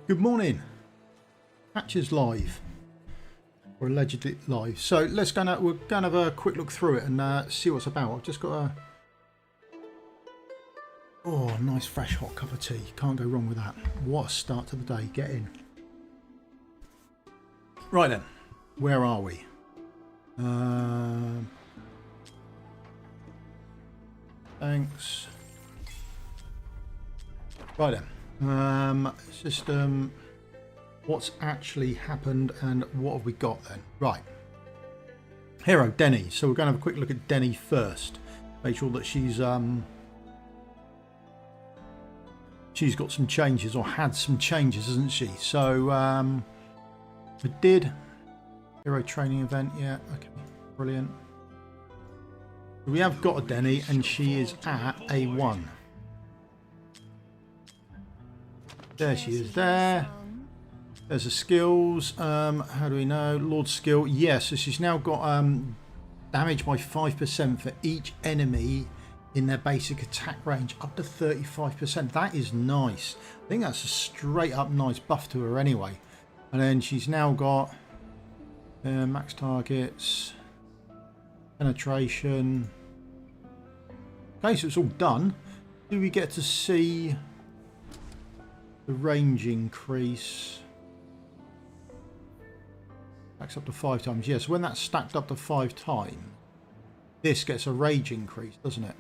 Good morning. Patch is live, or allegedly live. So let's go. We're going to have a quick look through it and see what's about. I've just got a nice fresh hot cup of tea. Can't go wrong with that. What a start to the day. Get in. Right then, where are we? Thanks. Right then. System. What's actually happened and what have we got then? Right. Hero, Demi. So we're going to have a quick look at Demi first. Make sure that she's got some changes, or had some changes, hasn't she? So we did hero training event. Yeah, okay, brilliant. We have got a Demi and she is at A1. There she is there. There's the skills. How do we know? Lord skill. Yes, so she's now got damage by 5% for each enemy in their basic attack range, up to 35%. That is nice. I think that's a straight up nice buff to her anyway. And then she's now got max targets, penetration. Okay, so it's all done. Do we get to see the range increase? Stacks up to 5 times. Yes, when that's stacked up to 5 times, this gets a rage increase, doesn't it?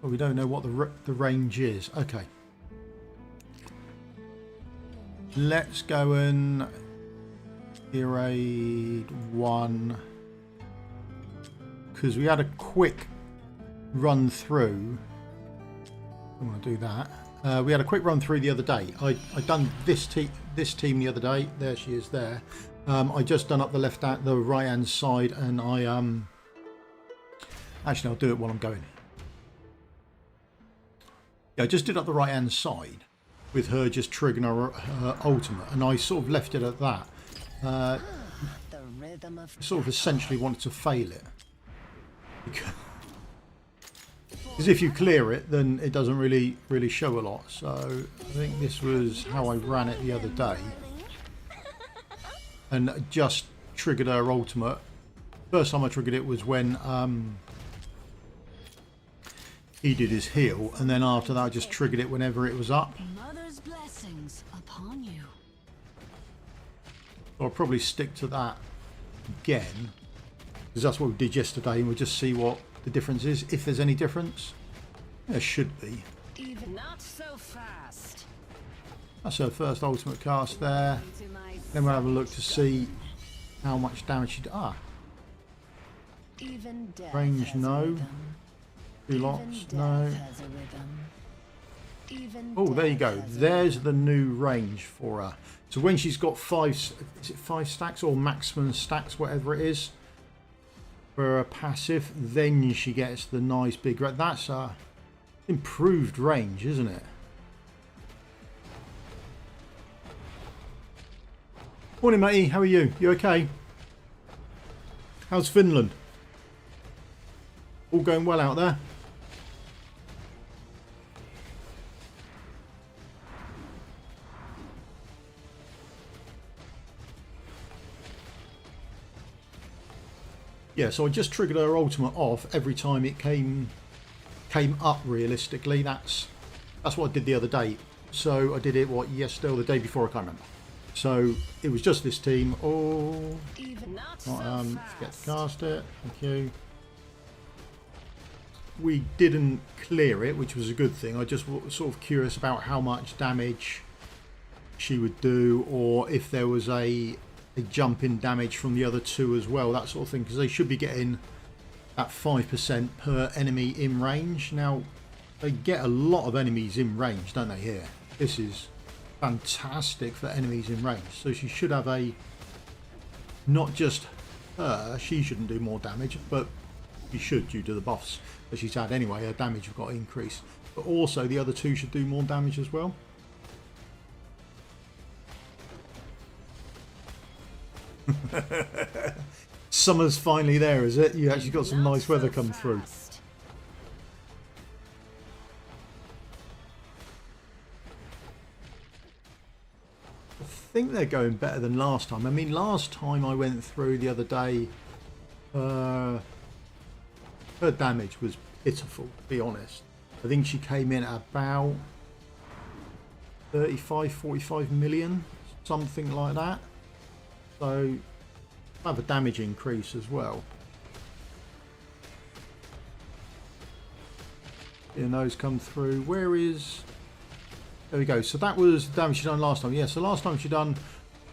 But we don't know what the range is. Okay. Let's go and raid 1. Because we had a quick run through. I want to do that. We had a quick run through the other day. I done this team the other day. There she is there. I just done up the right hand side, and I actually I'll do it while I'm going. Yeah, I just did up the right hand side with her just triggering her ultimate, and I sort of left it at that. Sort of essentially wanted to fail it. Because if you clear it, then it doesn't really show a lot. So I think this was how I ran it the other day, and just triggered her ultimate. First time I triggered it was when he did his heal, and then after that I just triggered it whenever it was up. Mother's blessings upon you. So I'll probably stick to that again, because that's what we did yesterday, and we'll just see what the difference is, if there's any difference. There should be. Even not so fast. That's her first ultimate cast there. Then we'll have a look to see how much damage she does. Range, no. 2 lots, no. Oh, there you go. There's the new range for her. So when she's got 5, is it 5 stacks or maximum stacks, whatever it is, for a passive, then she gets the nice big. That's a improved range, isn't it? Morning, matey. How are you? You okay? How's Finland? All going well out there? Yeah, so I just triggered her ultimate off every time it came up. Realistically, that's what I did the other day. So I did it yesterday or the day before, I can't remember. So it was just this team. Oh, forget to cast it. Thank you. We didn't clear it, which was a good thing. I just was sort of curious about how much damage she would do, or if there was a jump in damage from the other two as well, that sort of thing, because they should be getting that 5% per enemy in range. Now they get a lot of enemies in range, don't they? Here, this is fantastic for enemies in range. So she should have not just her, she shouldn't do more damage, but she should, due to the buffs that she's had anyway. Her damage have got increased, but also the other two should do more damage as well. Summer's finally there, is it? You actually got some nice weather come through. think they're going better than last time. I mean, last time I went through the other day, her damage was pitiful, to be honest. I think she came in at about 35, 45 million, something like that. So, have a damage increase as well. And those come through. Where is... There we go. So that was the damage she done last time. Yeah, so last time she done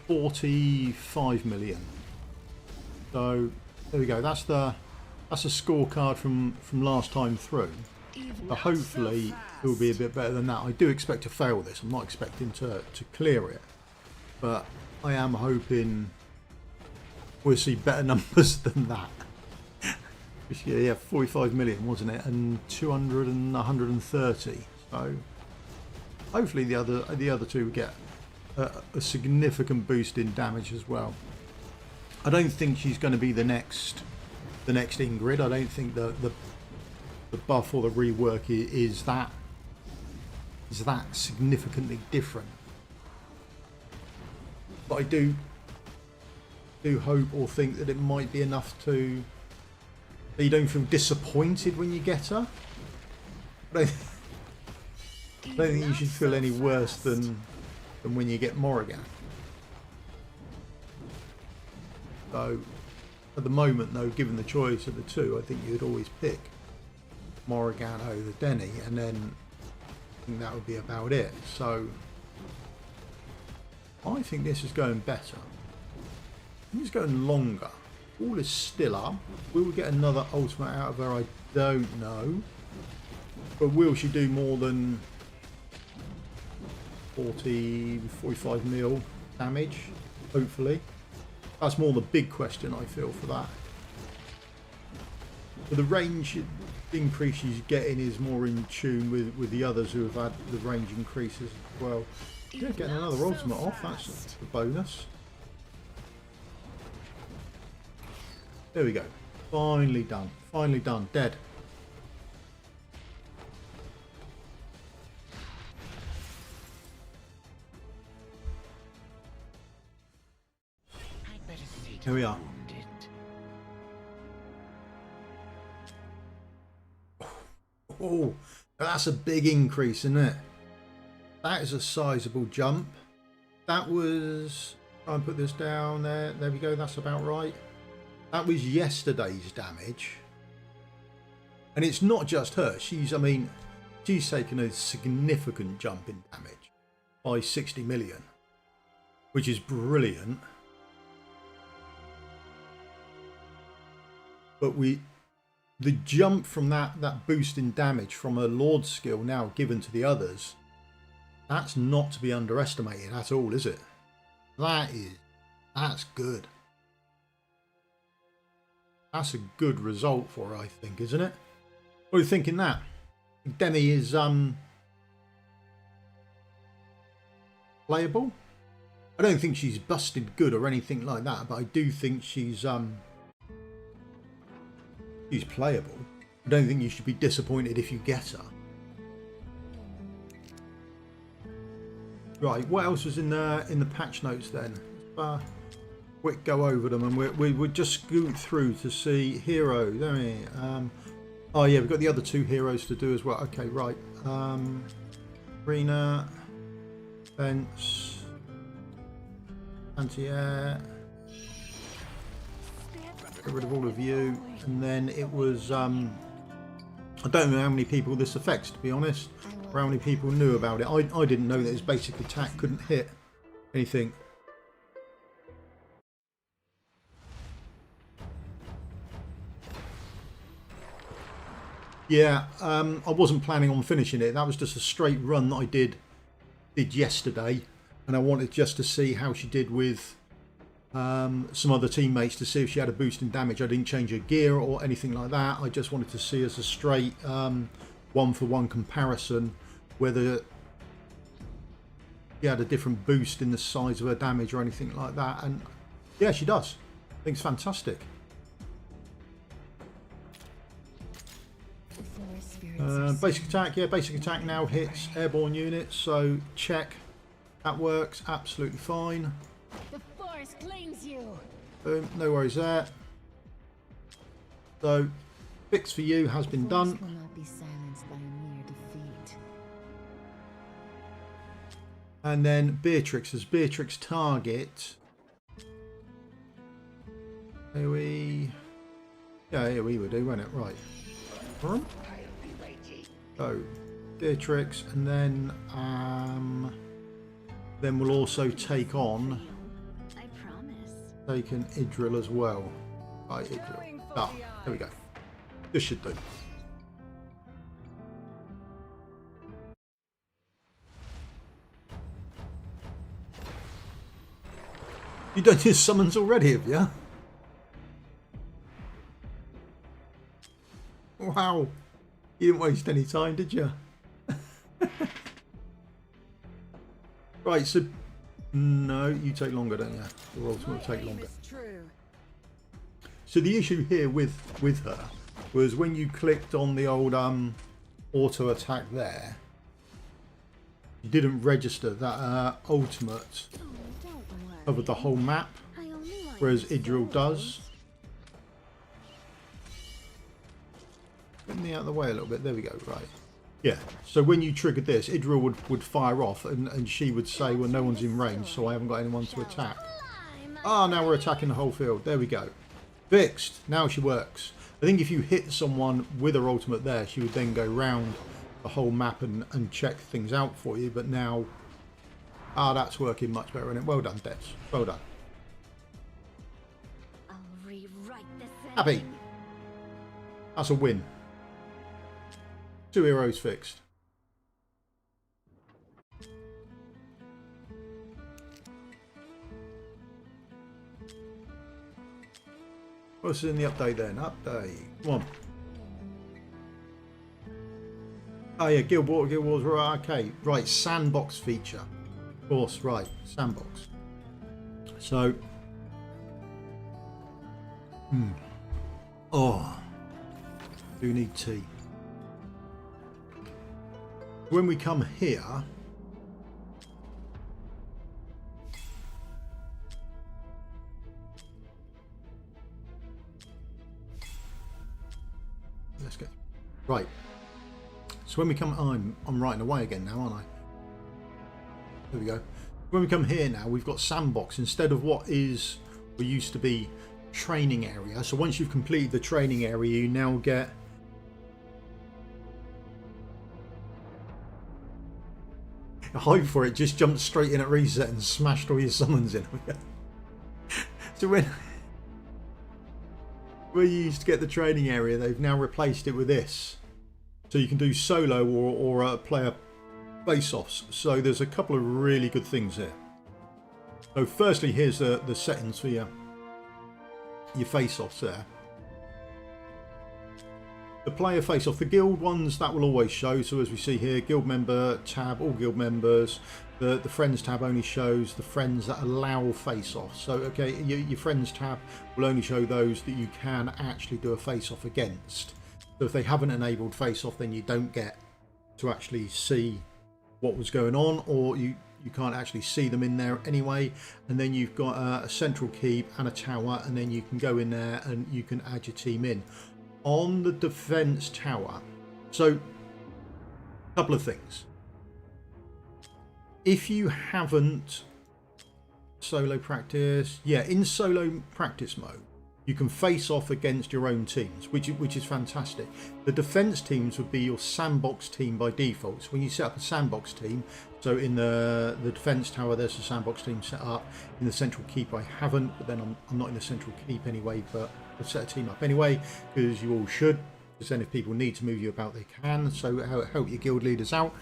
45 million. So there we go. That's a scorecard from last time through. But hopefully it will be a bit better than that. I do expect to fail this. I'm not expecting to clear it. But I am hoping we'll see better numbers than that. Yeah, 45 million, wasn't it? And 200 and 130. So hopefully the other two will get a significant boost in damage as well. I don't think she's going to be the next Ingrid. I don't think the buff or the rework is that significantly different. But I do hope or think that it might be enough to that you don't feel disappointed when you get her. I don't think you should feel any worse than when you get Morrigan. So at the moment though, given the choice of the two, I think you'd always pick Morrigan over Denny, and then I think that would be about it. So I think this is going better. I think it's going longer. All is still up. Will we get another ultimate out of her? I don't know. But will she do more than 40, 45 mil damage? Hopefully. That's more the big question, I feel, for that. But the range increase she's getting is more in tune with the others who have had the range increases as well. Yeah, getting another ultimate off. That's a bonus. There we go. Finally done. Finally done. Dead. Here we are. Oh, that's a big increase, isn't it? That is a sizable jump. That was... Try and put this down there. There we go. That's about right. That was yesterday's damage. And it's not just her. She's taken a significant jump in damage by 60 million, which is brilliant. But the jump from that boost in damage from a Lord skill now given to the others, that's not to be underestimated at all, is it? That's good. That's a good result for her, I think, isn't it? What are you thinking that? Demi is playable? I don't think she's busted good or anything like that, but I do think she's playable. I don't think you should be disappointed if you get her. Right, what else was in the patch notes then? Quick go over them, and we would just scoot through to see hero. There we oh yeah, we've got the other two heroes to do as well. Okay, right. Arena, fence, anti-air. Get rid of all of you, and then it was I don't know how many people this affects, to be honest, or how many people knew about it. I didn't know that his basic attack couldn't hit anything. Yeah, I wasn't planning on finishing it. That was just a straight run that I did yesterday, and I wanted just to see how she did with some other teammates, to see if she had a boost in damage. I didn't change her gear or anything like that. I just wanted to see as a straight one-for-one comparison whether she had a different boost in the size of her damage or anything like that. And yeah, she does. I think it's fantastic. Basic attack, yeah, basic attack now hits airborne units, so check. That works absolutely fine. The forest claims you. Boom, no worries there. So, fix for you has been done. Will not be silenced by a mere defeat. And then Beatrix as Beatrix target. Here we... Yeah, here we would do, won't it? Right. So, Beatrix, and then we'll also take on... I promise. Take an Idril as well. Right, Idril. Ah, there we go. This should do. You done your summons already, have you? Wow. You didn't waste any time, did you? Right, so... No, you take longer, don't you? Your ultimate will take longer. So the issue here with her was when you clicked on the old auto attack there, you didn't register that ultimate covered the whole map, whereas Idril does. Get me out of the way a little bit. There we go. Right. Yeah. So when you triggered this, Idril would fire off, and she would say, "Well, no one's in range, so I haven't got anyone to attack." Ah, now we're attacking the whole field. There we go. Fixed. Now she works. I think if you hit someone with her ultimate there, she would then go round the whole map and check things out for you. But now, that's working much better, isn't it? Well done, Debs. Well done. I'll rewrite this. Happy. That's a win. 2 heroes fixed. What's in the update then? Update. Come on. Oh yeah, Guild Wars, right, okay. Right, Sandbox feature. Of course, right, Sandbox. So... Oh. Do need tea. When we come here... Let's go. Right. So when we come... Oh, I'm writing away again now, aren't I? There we go. When we come here now, we've got Sandbox instead of what is... Or used to be training area. So once you've completed the training area, you now get... Hope for it, just jumped straight in at reset and smashed all your summons in. So when you used to get the training area, they've now replaced it with this. So you can do solo or player face-offs. So there's a couple of really good things here. So firstly, here's the settings for your face-offs there. The player face-off, the guild ones, that will always show. So as we see here, guild member tab, all guild members. The friends tab only shows the friends that allow face-off. So okay, your friends tab will only show those that you can actually do a face-off against. So if they haven't enabled face-off, then you don't get to actually see what was going on, or you can't actually see them in there anyway. And then you've got a central keep and a tower, and then you can go in there and you can add your team in. On the defense tower, so a couple of things. If you haven't solo practice, in solo practice mode, you can face off against your own teams, which is fantastic. The defense teams would be your sandbox team by default. So when you set up a sandbox team, so in the defense tower, there's a sandbox team set up. In the central keep, I haven't, but then I'm not in the central keep anyway, but I've set a team up anyway, because you all should, because then if people need to move you about, they can. So help your guild leaders out.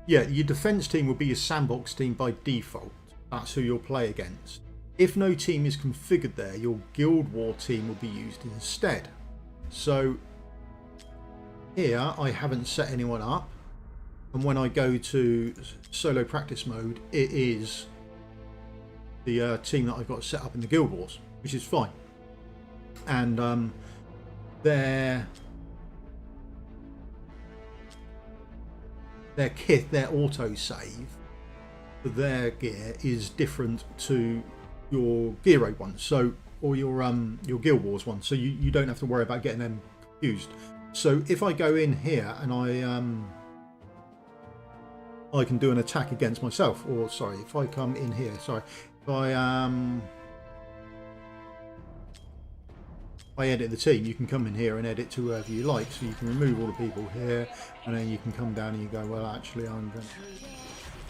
Your defense team will be your sandbox team by default. That's who you'll play against. If no team is configured there, your Guild War team will be used instead. So here I haven't set anyone up, and when I go to solo practice mode, it is the team that I've got set up in the Guild Wars, which is fine. And their kit, their auto save for their gear is different to your gear raid one, so or your Guild Wars one, so you don't have to worry about getting them confused. So if I go in here and I can do an attack against myself, or sorry, if I come in here, sorry, if I edit the team, you can come in here and edit to whoever you like, so you can remove all the people here, and then you can come down and you go, well, actually I'm going to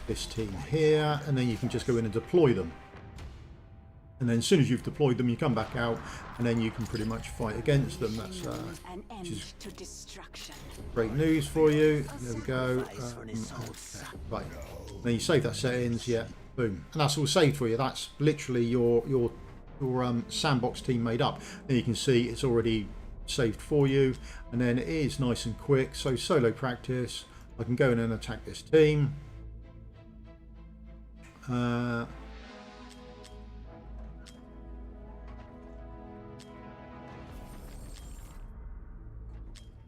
this team here, and then you can just go in and deploy them. And then as soon as you've deployed them, you come back out, and then you can pretty much fight against them. That's which is great news for you. There we go. Okay. Right. Then you save that settings. Yeah. Boom. And that's all saved for you. That's literally your sandbox team made up. Then you can see it's already saved for you, and then it is nice and quick. So solo practice. I can go in and attack this team.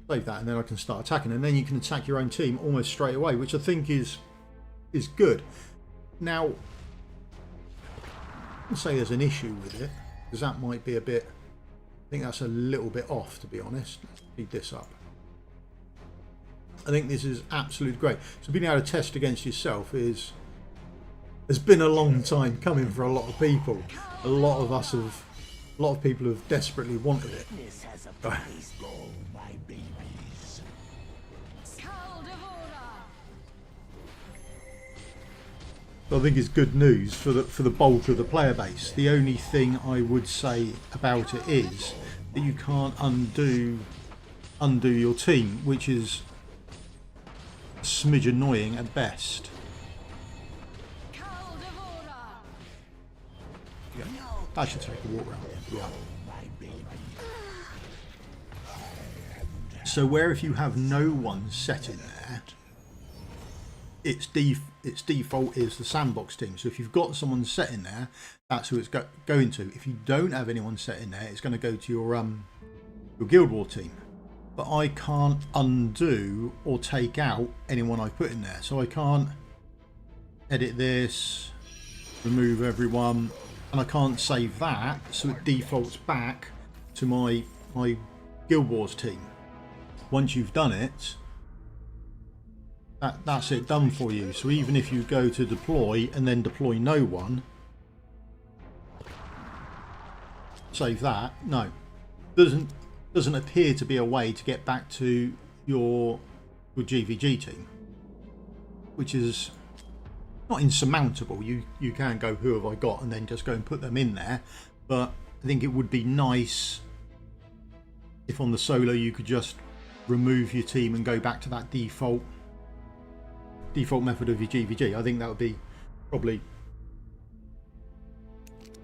Save that, and then I can start attacking, and then you can attack your own team almost straight away, which I think is good. Now, I say there's an issue with it, because that might be a bit, I think that's a little bit off, to be honest. Let's speed this up. I think this is absolutely great. So being able to test against yourself has been a long time coming for a lot of people. A lot of people have desperately wanted it. I think it's good news for the bulk of the player base. The only thing I would say about it is that you can't undo your team, which is a smidge annoying at best. Yeah, I should take a walk around. Yeah. So where if you have no one set in there, its default is the sandbox team. So if you've got someone set in there, that's who it's going to. If you don't have anyone set in there, it's going to go to your Guild War team. But I can't undo or take out anyone I put in there. So I can't edit this, remove everyone, and I can't save that, so it defaults back to my Guild Wars team. Once you've done it, that's it done for you. So even if you go to deploy and then deploy no one, save that. No, doesn't appear to be a way to get back to your GvG team, which is not insurmountable. You can go, who have I got, and then just go and put them in there. But I think it would be nice if on the solo you could just remove your team and go back to that default method of your GvG. I think that would be probably,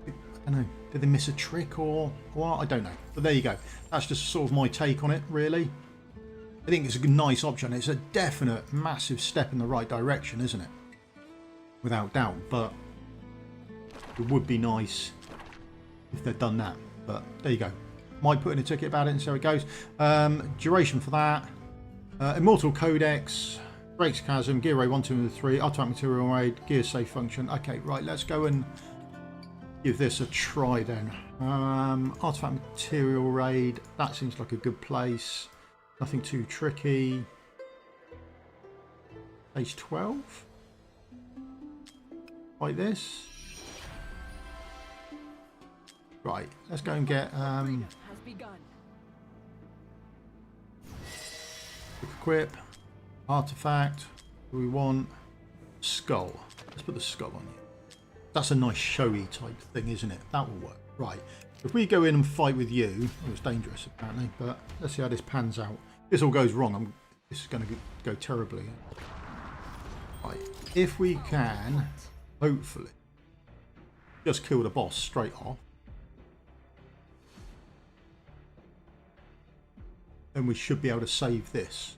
I don't know, did they miss a trick or what? I don't know, but there you go. That's just sort of my take on it, really. I think it's a nice option. It's a definite massive step in the right direction, isn't it? Without doubt, but it would be nice if they'd done that. But there you go. Might put in a ticket about it and see how it goes. Duration for that. Immortal Codex, Drake's Chasm, Gear Raid 1, 2 and 3, Artifact Material Raid, Gear Safe Function. Okay, right, let's go and give this a try then. Artifact Material Raid, that seems like a good place. Nothing too tricky. Page 12. Like this. Right, let's go and get equip, artifact. We want skull. Let's put the skull on you. That's a nice showy type thing, isn't it? That will work. Right, if we go in and fight with you, oh, it's dangerous apparently, but let's see how this pans out. If this all goes wrong, this is going to go terribly. Right, if we can hopefully just kill the boss straight off, then we should be able to save this.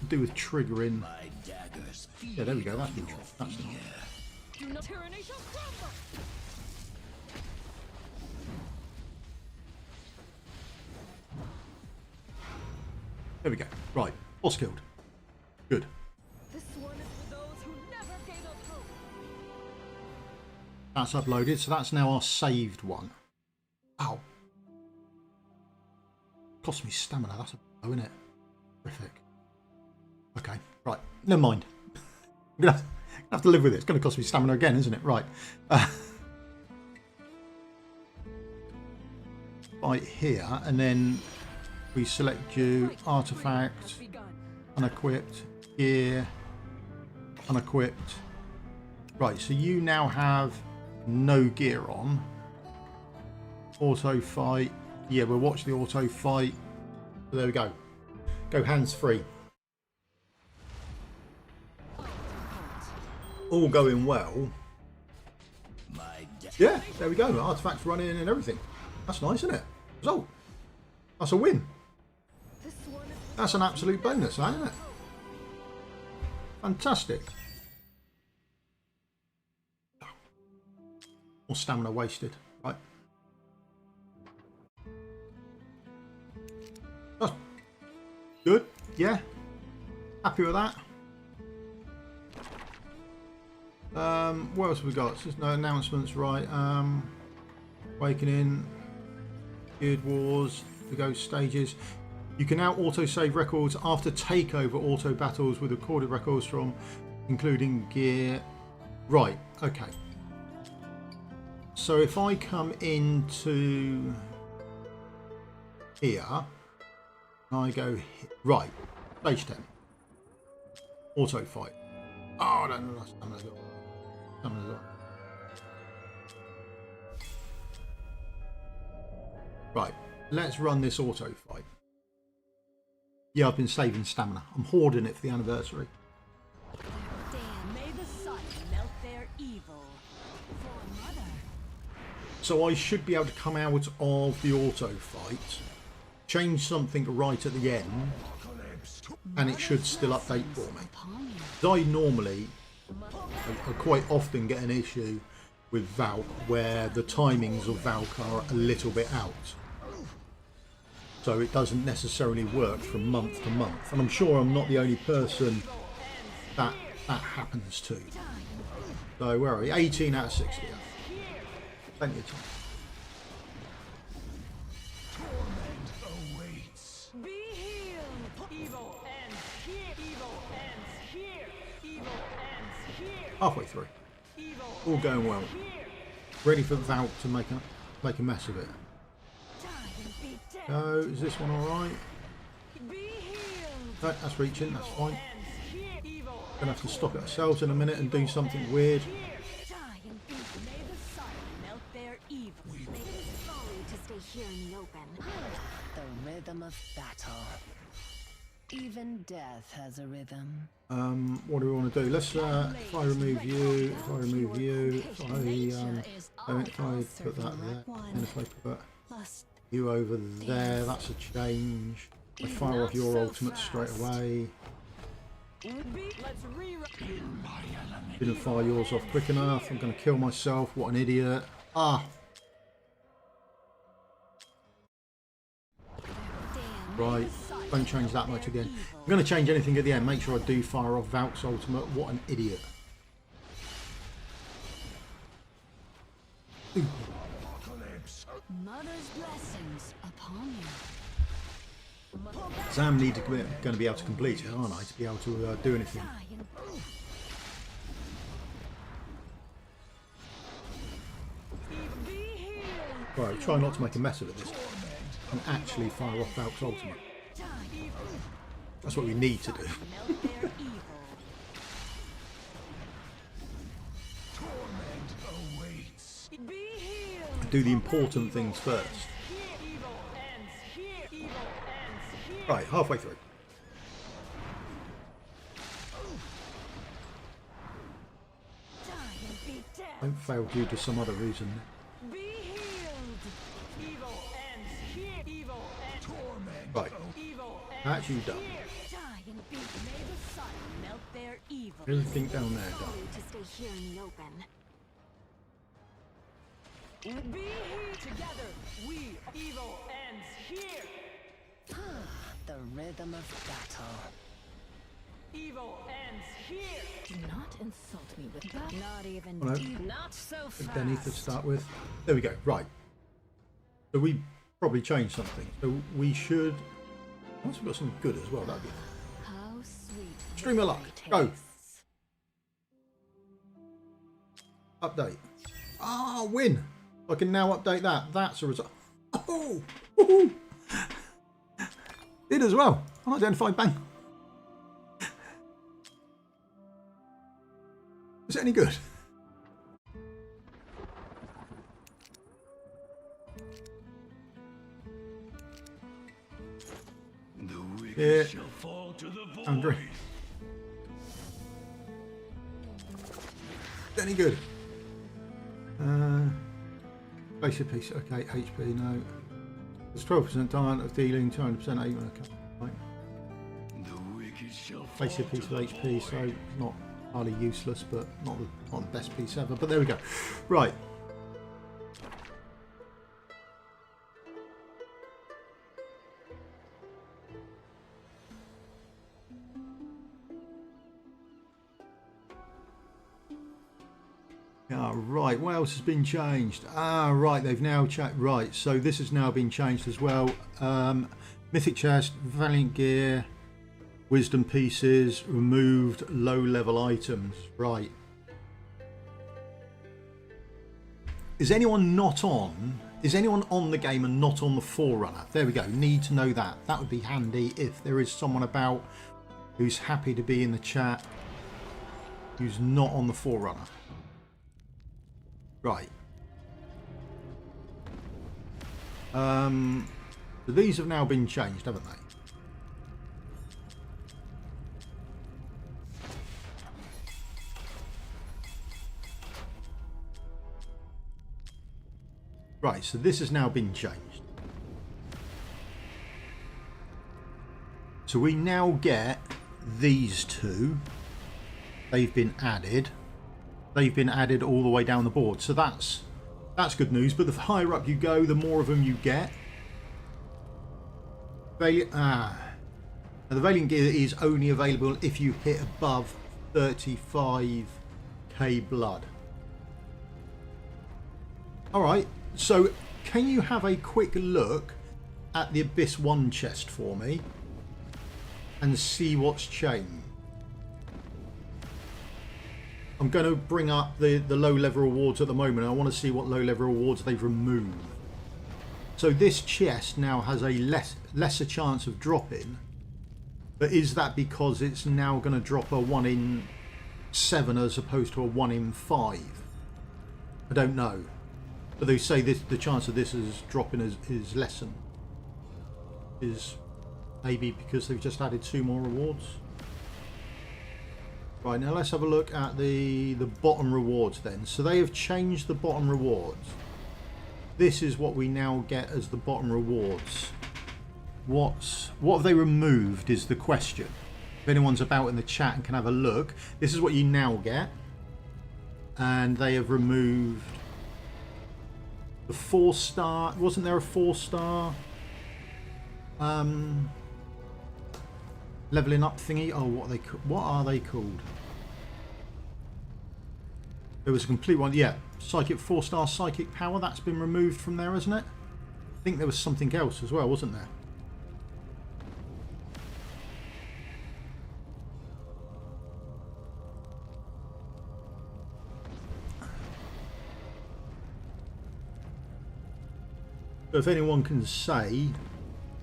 Do with triggering. Yeah, there we go. That's been that's nice. There we go. Right, boss killed. Good. That's uploaded, so that's now our saved one. Ow. Cost me stamina, that's a blow, isn't it? Terrific. Okay, right, never mind. I'm going to have to live with it. It's going to cost me stamina again, isn't it? Right. Right here, and then we select you, artifact, unequipped, gear, unequipped. Right, so you now have no gear on. Auto fight. Yeah, we'll watch the auto fight. So there we go. Go hands free. All going well. Yeah, there we go. Artifacts running and everything. That's nice, isn't it? Result. That's a win. That's an absolute bonus, isn't it? Fantastic. More stamina wasted. Right. That's good. Yeah. Happy with that. What else have we got? There's no announcements, right? Awakening, Guild Wars, the Ghost stages. You can now auto-save records after takeover auto battles with recorded records from, including gear. Right, okay. So if I come into here, I go, right, stage 10. Auto fight. Oh, no, stamina's got. Right, let's run this auto fight. Yeah, I've been saving stamina. I'm hoarding it for the anniversary. May the sun melt their evil. For mother. So I should be able to come out of the auto fight, change something right at the end, and it should still update for me. I normally, I quite often get an issue with Valk where the timings of Valk are a little bit out. So it doesn't necessarily work from month to month. And I'm sure I'm not the only person that happens to. So where are we? 18 out of 60. Plenty of time. Be healed. Evil ends here. Evil ends here. Evil ends here. Halfway through. Evil All going well. Ready for Valk to make a mess of it. So is this one alright? be healed. No, that's reaching, that's fine. Ends here. Evil Gonna have to stop it ourselves in a minute and do something weird. May the sun melt their evil. It is folly to stay here in the open. The rhythm of battle. Even death has a rhythm. What do we want to do? Let's if I remove you, if I remove you, if I put that there, and if I put you over there, that's a change. I fire off your ultimate straight away. Didn't fire yours off quick enough. I'm going to kill myself. What an idiot. Ah. Right. Don't change that much again. I'm going to change anything at the end. Make sure I do fire off Valk's ultimate. What an idiot. Ooh. Mother's blessings upon you. So I'm going to be able to complete it, aren't I? To be able to do anything. Right, try not to make a mess of it this time. And actually fire off Valk's ultimate. That's what we need to do. Do the important things first. Right, halfway through. Don't fail due to some other reason. Right, that's you done. Everything down there done. Be here together. We evil ends here. The rhythm of battle. Evil ends here. Do not insult me with that. Not even. Oh, no. Not so fast. Denny to start with. There we go. Right. So we probably changed something. So we should. Once we've got something good as well, that'd be. How sweet. Stream of luck. Go. Update. Ah, win. I can now update that. That's a result. Oh, woohoo. Did as well. Unidentified bang. Is it any good? Yeah, Andrew. Any good? Basic piece. Okay, HP. No. There's 12% chance of dealing 200% aim. Okay, right. Basic piece of HP, so not highly useless, but not the best piece ever. But there we go. Right. Right, what else has been changed? Right, they've now checked. Right, so this has now been changed as well. Mythic chest, valiant gear, wisdom pieces, removed low level items. Right. Is anyone not on? Is anyone on the game and not on the Forerunner? There we go. Need to know that. That would be handy if there is someone about who's happy to be in the chat who's not on the Forerunner. Right. So these have now been changed, haven't they? Right, so this has now been changed. So we now get these two. They've been added. They've been added all the way down the board, so that's good news. But the higher up you go, the more of them you get. The Valiant gear is only available if you hit above 35k blood. Alright, so can you have a quick look at the Abyss 1 chest for me and see what's changed? I'm going to bring up the low level rewards at the moment. I want to see what low level rewards they've removed. So this chest now has a lesser chance of dropping, but is that because it's now going to drop a 1 in 7 as opposed to a 1 in 5? I don't know, but they say this, the chance of this is dropping is lessened. Is maybe because they've just added 2 more rewards. Right, now let's have a look at the bottom rewards then. So they have changed the bottom rewards. This is what we now get as the bottom rewards. What have they removed is the question. If anyone's about in the chat and can have a look, this is what you now get. And they have removed the 4-star. Wasn't there a 4-star leveling up thingy? Oh, what are they called? There was a complete one. Yeah, psychic 4-star psychic power. That's been removed from there, isn't it? I think there was something else as well, wasn't there? So if anyone can say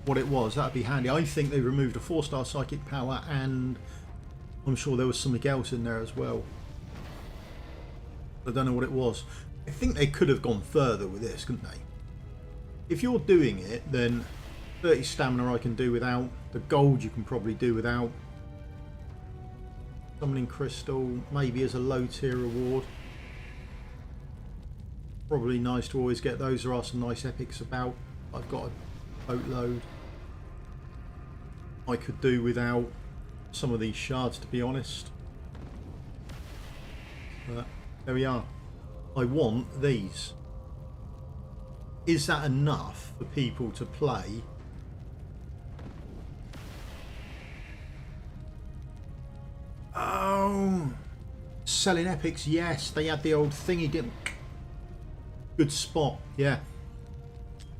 what it was, that'd be handy. I think they removed a 4-star psychic power, and I'm sure there was something else in there as well. I don't know what it was. I think they could have gone further with this, couldn't they? If you're doing it, then 30 stamina I can do without. The gold you can probably do without. Summoning crystal maybe as a low tier reward. Probably nice to always get those. There are some nice epics about. I've got a boatload. I could do without some of these shards, to be honest. But there we are. I want these. Is that enough for people to play? go. Selling epics, yes. They had the old thingy, didn't. Good spot, yeah.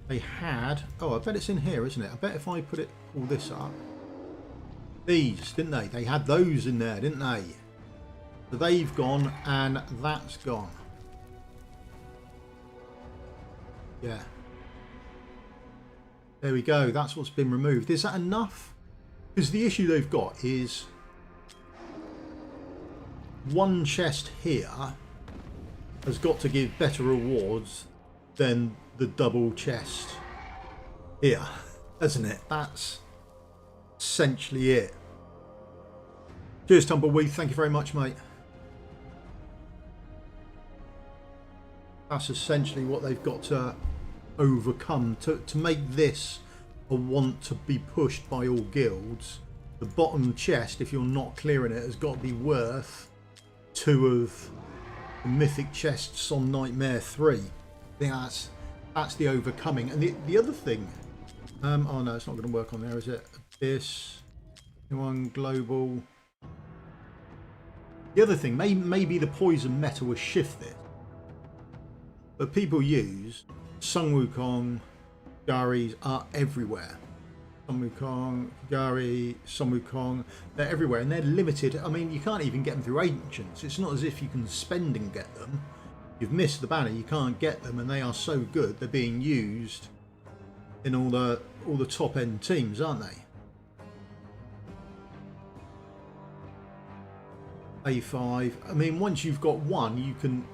They had. Oh, I bet it's in here, isn't it? I bet if I put all this up. These, didn't they? They had those in there, didn't they? So they've gone and that's gone. Yeah. There we go. That's what's been removed. Is that enough? Because the issue they've got is one chest here has got to give better rewards than the double chest here, hasn't it? That's essentially it. Cheers, Tumbleweed. Thank you very much, mate. That's essentially what they've got to overcome to make this a want to be pushed by all guilds. The bottom chest, if you're not clearing it, has got to be worth 2 of the mythic chests on Nightmare 3. I think that's the overcoming. And the other thing, oh no, it's not going to work on there, is it? Abyss, one global. The other thing, maybe the poison meta will shift this, but people use Sun Wukong, Garis are everywhere. Sun Wukong, Gari, Sun Wukong, they're everywhere and they're limited. I mean, you can't even get them through Ancients. It's not as if you can spend and get them. You've missed the banner, you can't get them, and they are so good they're being used in all the top end teams, aren't they? A5. I mean, once you've got one, you can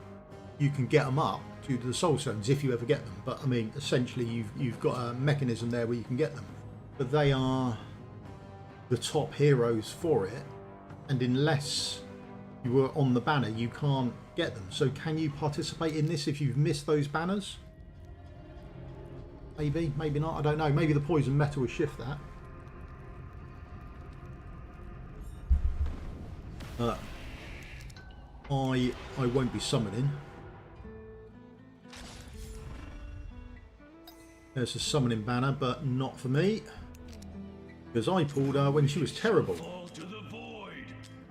get them up to the soul stones if you ever get them. But I mean, essentially, you've got a mechanism there where you can get them. But they are the top heroes for it, and unless you were on the banner, you can't get them. So can you participate in this if you've missed those banners? Maybe, maybe not. I don't know. Maybe the poison meta will shift that. I won't be summoning. There's a summoning banner, but not for me, because I pulled her when she was terrible. Fall to the void.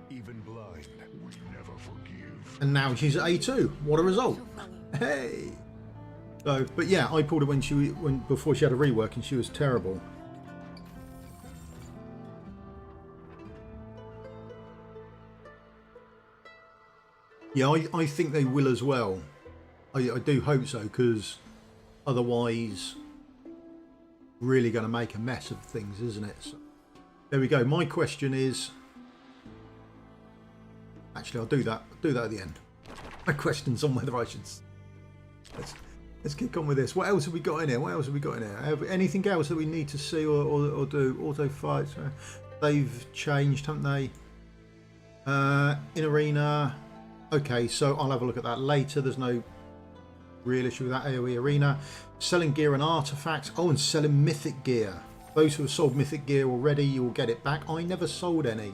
Even blind, we never forgive. And now she's at A2. What a result! Hey. So, but yeah, I pulled her before she had a rework, and she was terrible. Yeah, I think they will as well. I do hope so, because otherwise, really going to make a mess of things, isn't it? So, there we go. My question is, actually, I'll do that at the end. My question's on whether I should. Let's kick on with this. What else have we got in here? What else have we got in here? Anything else that we need to see or do? Auto fights. They've changed, haven't they? In arena. Okay, so I'll have a look at that later. There's no real issue with that. AoE arena. Selling gear and artifacts. Oh, and selling mythic gear. Those who have sold mythic gear already, you will get it back. I never sold any.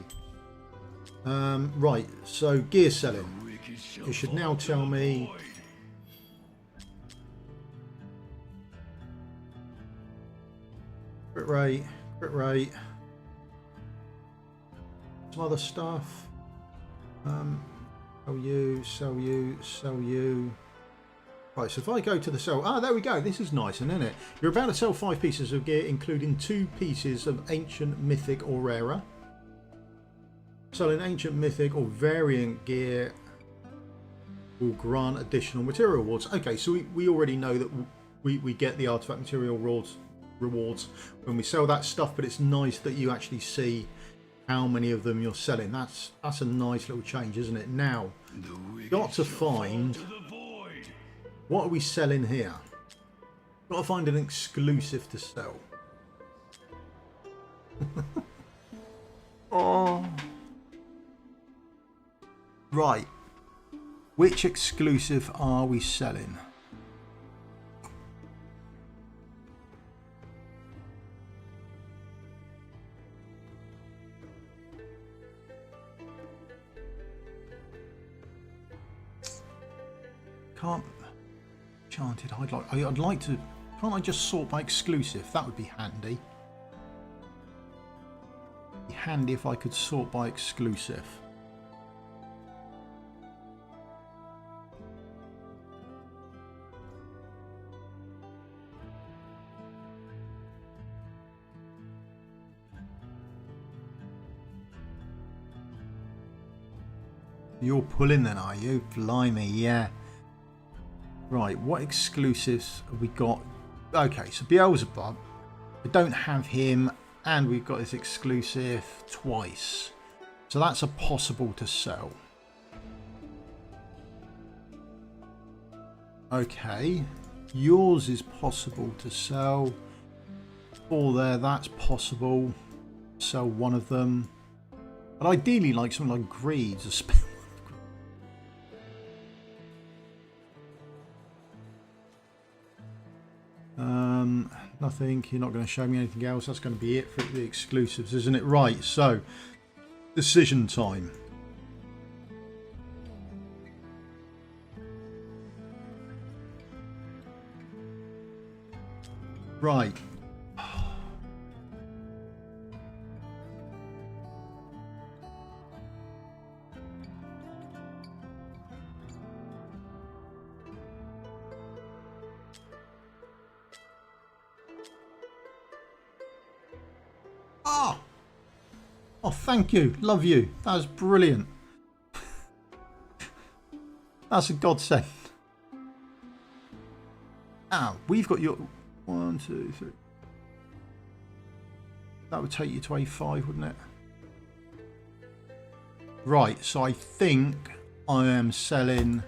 Right, so gear selling. It should now tell me. Crit rate. Some other stuff. Sell you. Right, so if I go to the sell, there we go. This is nice, isn't it? You're about to sell 5 pieces of gear, including 2 pieces of ancient, mythic, or rarer. Selling ancient, mythic, or variant gear will grant additional material rewards. Okay, so we already know that we get the artifact material rewards when we sell that stuff, but it's nice that you actually see how many of them you're selling. That's a nice little change, isn't it? Now, got to find, what are we selling here? Got to find an exclusive to sell. Oh, right. Which exclusive are we selling? Can't enchanted. I'd like to. Can't I just sort by exclusive? That would be handy. Be handy if I could sort by exclusive. You're pulling then, are you? Blimey, yeah. Right, what exclusives have we got? Okay, so Beelzebub. We don't have him, and we've got this exclusive twice. So that's a possible to sell. Okay, yours is possible to sell. All there, that's possible. Sell one of them. But ideally, like something like Greed's a spell. Nothing. You're not going to show me anything else. That's going to be it for the exclusives, isn't it? Right. So, decision time. Right. Oh, thank you. Love you. That was brilliant. That's a godsend. Ah, we've got your 1, 2, 3. That would take you to A5, wouldn't it? Right, so I think I am selling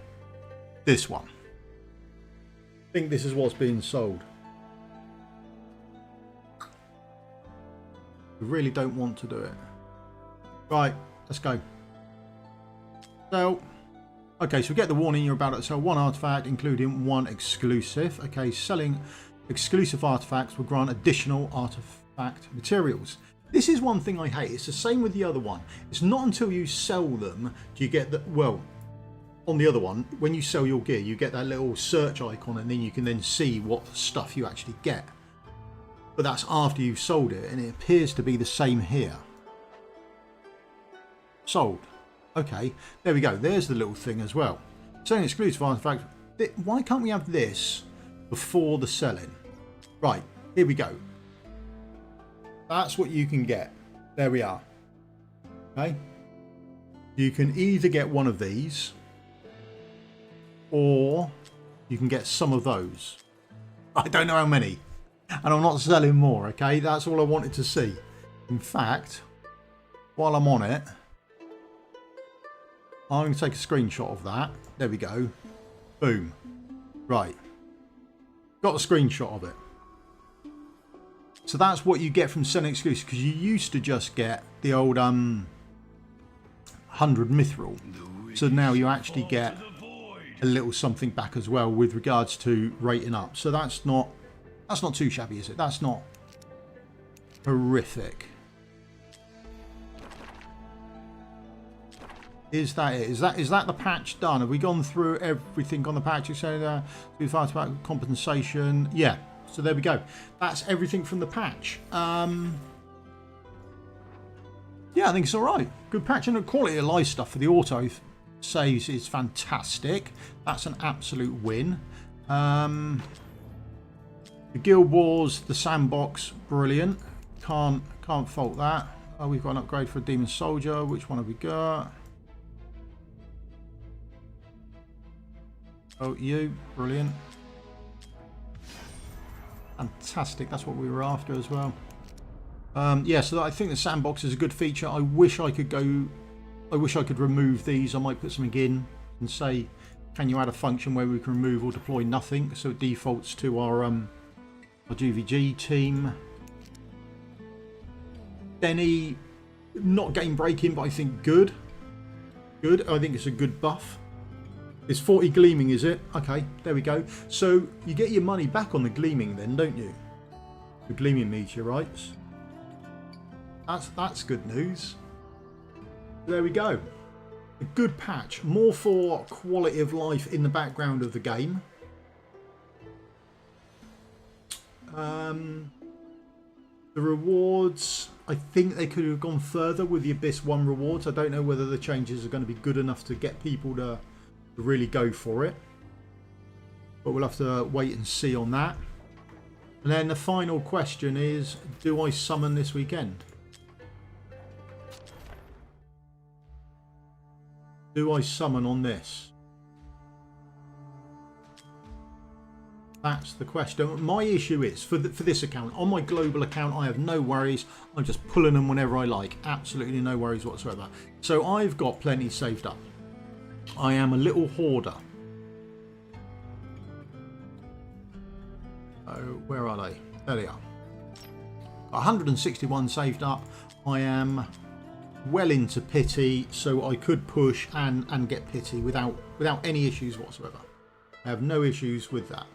this one. I think this is what's being sold. I really don't want to do it. Right, let's go. So, okay, so we get the warning you're about to sell one artifact, including one exclusive. Okay, selling exclusive artifacts will grant additional artifact materials. This is one thing I hate. It's the same with the other one. It's not until you sell them do you get the, well, on the other one, when you sell your gear, you get that little search icon and then you can then see what stuff you actually get. But that's after you've sold it, and it appears to be the same here. Sold. Okay, there we go. There's the little thing as well. Selling exclusive artifacts. Why can't we have this before the selling? Right, here we go. That's what you can get. There we are. Okay. You can either get one of these, or you can get some of those. I don't know how many. And I'm not selling more, okay? That's all I wanted to see. In fact, while I'm on it, I'm going to take a screenshot of that. There we go. Boom. Right. Got a screenshot of it. So that's what you get from selling exclusive, because you used to just get the old 100 mithril. So now you actually get a little something back as well with regards to rating up. So that's not too shabby, is it? That's not horrific. Is that it? Is that the patch done? Have we gone through everything on the patch? You said about compensation. Yeah. So there we go. That's everything from the patch. Yeah, I think it's all right. Good patch, and the quality of life stuff for the auto saves is fantastic. That's an absolute win. The Guild Wars, the Sandbox, brilliant. Can't fault that. Oh, we've got an upgrade for a Demon Soldier. Which one have we got? Oh, you, brilliant. Fantastic. That's what we were after as well. Yeah, so I think the Sandbox is a good feature. I wish I could remove these. I might put something in and say, can you add a function where we can remove or deploy nothing, so it defaults to our GvG team. Denny, not game breaking, but I think good. Good. I think it's a good buff. It's 40 gleaming, is it? Okay, there we go. So you get your money back on the gleaming then, don't you? The gleaming meteorites. That's good news. There we go. A good patch. More for quality of life in the background of the game. The rewards, I think they could have gone further with the Abyss 1 rewards. I don't know whether the changes are going to be good enough to get people to really go for it, but we'll have to wait and see on that. And then the final question is, do I summon this weekend? Do I summon on this? That's the question. My issue is, for this account, on my global account, I have no worries. I'm just pulling them whenever I like. Absolutely no worries whatsoever. So I've got plenty saved up. I am a little hoarder. Oh, where are they? There they are. 161 saved up. I am well into pity, so I could push and get pity without any issues whatsoever. I have no issues with that.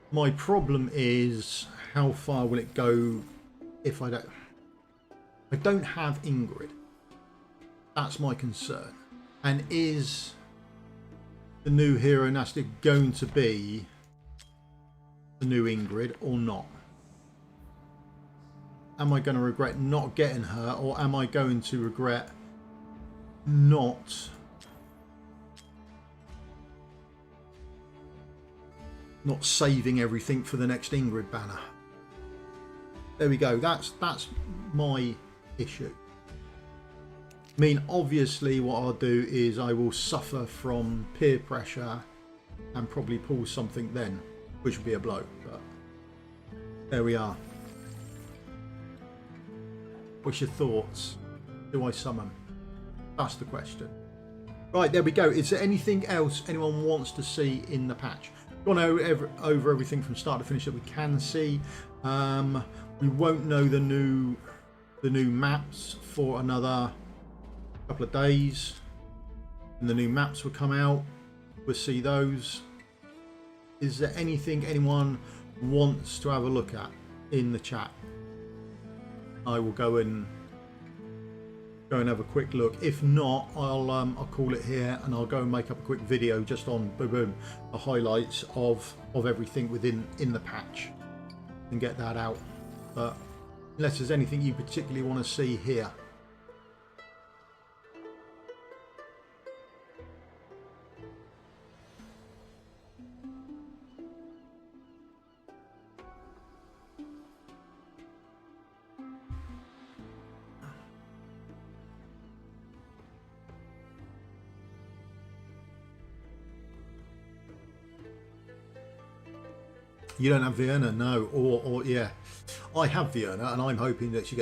My problem is, how far will it go if I don't have Ingrid. That's my concern. And is the new hero Nastic going to be the new Ingrid or not? Am I going to regret not getting her, or am I going to regret not saving everything for the next Ingrid banner? There we go. That's my issue. I mean, obviously what I'll do is I will suffer from peer pressure and probably pull something then, which would be a blow, but there we are. What's your thoughts? Do I summon? That's the question. Right, there we go. Is there anything else anyone wants to see in the patch? Gone over everything from start to finish that we can see. We won't know the new maps for another couple of days, and the new maps will come out. We'll see those. Is there anything anyone wants to have a look at in the chat? I will go and have a quick look. If not, I'll call it here, and I'll go and make up a quick video just on boom the highlights of everything in the patch and get that out. But unless there's anything you particularly want to see here. You don't have Vienna, no, or yeah, I have Vienna, and I'm hoping that she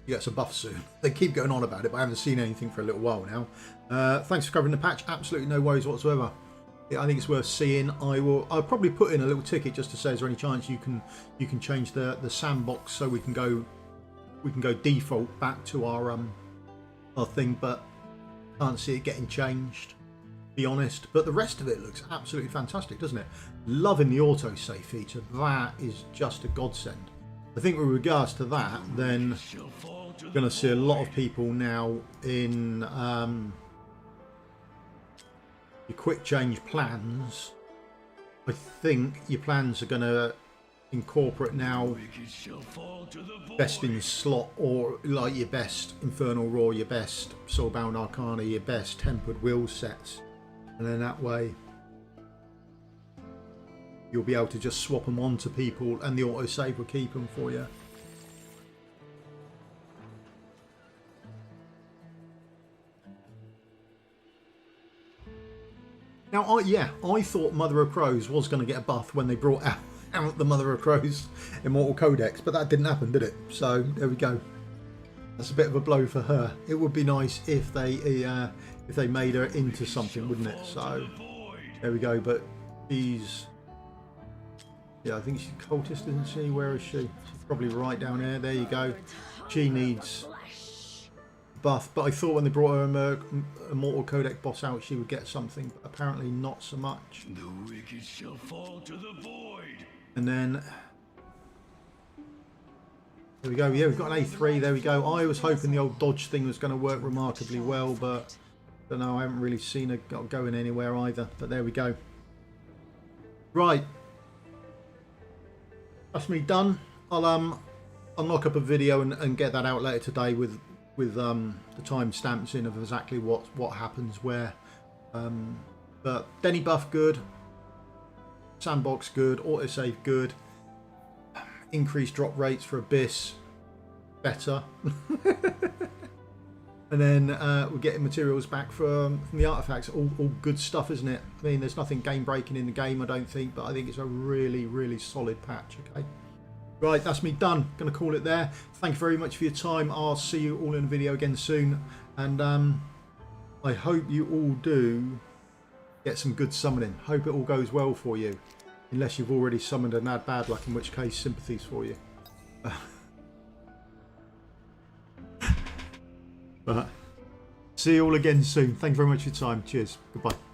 gets a buff soon. They keep going on about it, but I haven't seen anything for a little while now. Thanks for covering the patch. Absolutely no worries whatsoever. Yeah, I think it's worth seeing. I'll probably put in a little ticket just to say, is there any chance you can change the sandbox so we can go default back to our thing, but can't see it getting changed. Be honest, but the rest of it looks absolutely fantastic, doesn't it? Loving the autosave feature. That is just a godsend. I think with regards to that, then you're going to see a lot of people now in your quick change plans. I think your plans are going to incorporate now best in slot, or like your best Infernal Roar, your best Soulbound Arcana, your best Tempered Will sets. And then that way you'll be able to just swap them on to people, and the autosave will keep them for you. Now, I thought Mother of Crows was going to get a buff when they brought out the Mother of Crows Immortal Codex, but that didn't happen, did it? So there we go. That's a bit of a blow for her. It would be nice if they made her into something, wouldn't it? So there we go. But she's, yeah, I think she's cultist, isn't she? Where is she? She's probably right down there. There you go. She needs buff, but I thought when they brought her Immortal Codex boss out, she would get something, but apparently not so much. The wicked shall fall to the void. And then there we go. Yeah, we've got an A3. There we go. I was hoping the old dodge thing was going to work remarkably well, but I don't know. I haven't really seen it going anywhere either. But there we go. Right. That's me done. I'll knock up a video and get that out later today with the timestamps in of exactly what happens where. But Demi Buff good. Sandbox good. Autosave good. Increased drop rates for Abyss better. And then we're getting materials back from the artifacts. All good stuff, isn't it? I mean, there's nothing game breaking in the game, I don't think, but I think it's a really, really solid patch. Okay. Right, that's me done. Going to call it there. Thank you very much for your time. I'll see you all in a video again soon. And I hope you all do get some good summoning. Hope it all goes well for you. Unless you've already summoned and had bad luck, in which case sympathies for you. But see you all again soon. Thank you very much for your time. Cheers. Goodbye.